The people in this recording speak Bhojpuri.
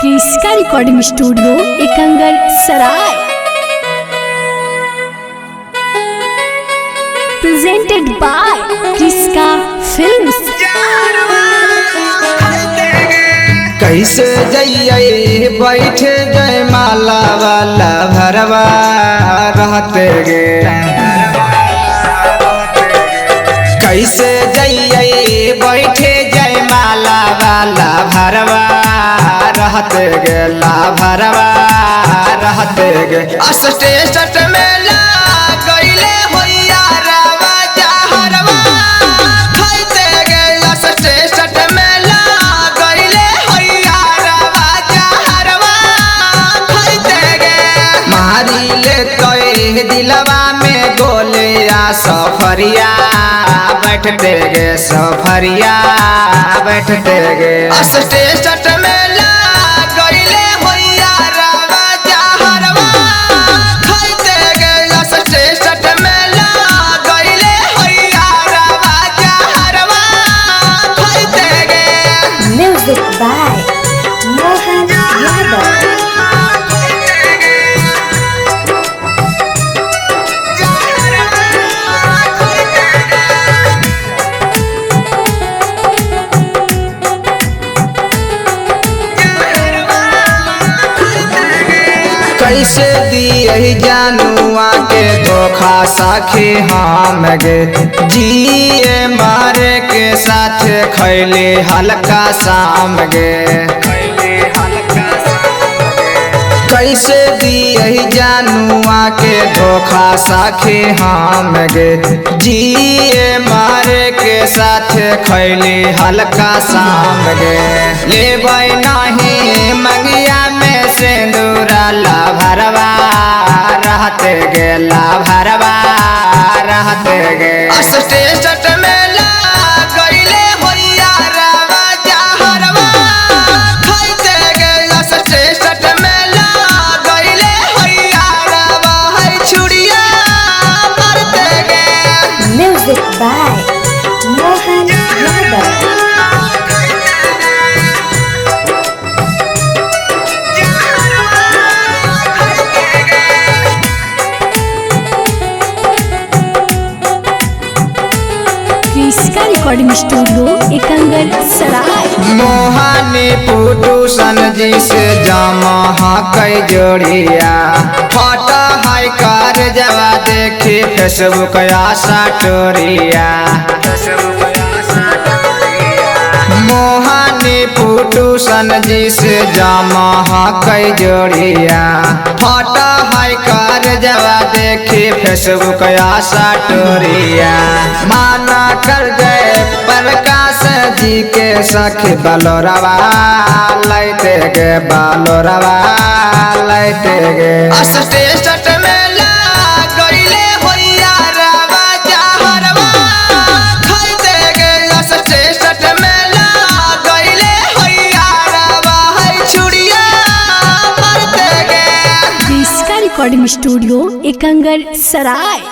क्रिस्का रिकॉर्डिंग स्टूडियो एकंगर सराय प्रेजेंटेड बाय क्रिस्का फिल्म्स। कैसे जइये बैठे जय माला वाला भरवा रहते गे। कैसे जइये बैठे जय माला वाला भरवा रहते गे ला भरवा रहते गे। स्टेशन में ला गइले होइया रवा जहरवा खइते गे। स्टेशन में ला गइले होइया रवा जहरवा खइते गे। मारी ले तोय दिलवा में गोले आ सफरिया बैठते गे सफरिया बैठते गे। स्टेशन में ला गइले होइया रवा जहरवा खइते गे। स्टेशन में ला गइले होइया रवा जहरवा खइते गे। Music by Mohan Yadav. कैसे दिए जानुआ के धोखा साखी हम गे। जिए मारे के साथ खैले हल्का शाम गे। कैसे दिए जानुआ के धोखा साखी हम गे। जिए मारे के साथ खैले हल्का शाम गे। लेबै नहीं मंगिया में सिंदूरा ला भरवा रहते गे ला भरवा रहते गे। स्टेशन में ला गइले होइया रवा जहरवा खइते गे। स्टेशन में ला गइले होइया रवा है छुड़िया मारते गे। Music by Mohan Yadav. क्रिस्का रिकॉर्डिंग स्टूडियो एकंगर सराय। मोहानी पुटूसन जी से जामा कई जोड़िया फोटो हाई कर जवा देखी फेसबुक आशा टोरिया। मोहानी पुटूसन जी से जामा कई जोड़िया फोटो हाई कर जवा देखी फेसबुक आशा टोरिया। माना कर गए प्रकाश जी के सखी बलोरवा लैते गे बलोरवा लैते गे। स्टेशन में ला गइले होइया रवा जहरवा खइते गे। स्टेशन में ला गइले होइया रवा है छुड़िया मारते गे। क्रिस्का रिकॉर्डिंग स्टूडियो एकंगर सराय।